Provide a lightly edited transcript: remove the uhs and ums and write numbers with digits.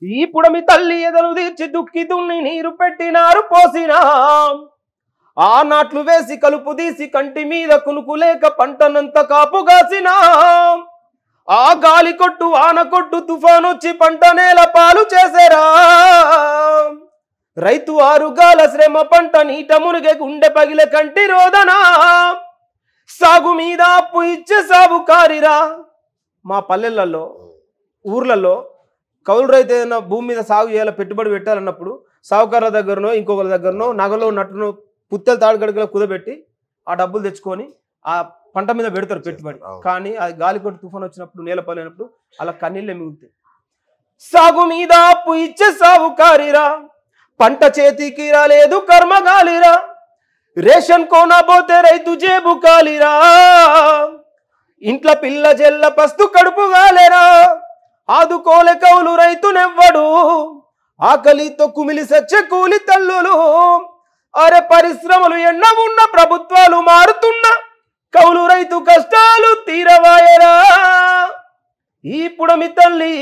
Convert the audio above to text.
ఈ పుడమి తల్లి ఎదలు తీర్చి దుక్కి దున్ని నీరు పెట్టినారు పోసినా ఆ నాట్లు వేసి కలుపు తీసి కంటి మీద కునుకులేక పంటనంత కాపుగాసినా ఆ గాలి కొట్టు ఆన కొట్టు తుఫాను వచ్చి పంట నేల పాలు చేసేరా రైతు ఆరుగాల శ్రమ పంట నీట మునిగే గుండె పగిలే కంటి రోదనా సాగు మీద అప్పు ఇచ్చే సాగుకారిరా మా పల్లెలలో ఊర్లలో కౌలు రైతు ఏదైనా భూమి మీద సాగు చేయాలి పెట్టుబడి పెట్టాలన్నప్పుడు సాగుకారుల దగ్గరనో ఇంకొకరి దగ్గరనో నగలో నట్టును పుత్తెలు తాడుగడగలో కుదబెట్టి ఆ డబ్బులు తెచ్చుకొని ఆ పంట మీద పెడతారు పెట్టుబడి కానీ అది గాలికొట్టు తుఫాను వచ్చినప్పుడు నేల పలినప్పుడు అలా కన్నీళ్ళే మిగులుతాయి సాగు మీద అప్పు ఇచ్చే సాగుకారిరా పంట చేతికి రాలేదు కర్మగాలిరా రేషన్ కోనబోతే రైతు జేబు కాలిరా ఇంట్లో పిల్ల జెల్ల పస్తు కడుపు గాలేరా ఆదుకోలే కౌలు రైతునెవ్వడు ఆకలితో కుమిలి సచ్చే కూలి తల్లులు అరే పరిశ్రమలు ఎన్న ఉన్న ప్రభుత్వాలు మారుతున్నా కౌలు రైతు కష్టాలు తీరవాయరా ఈ పుడమి తల్లి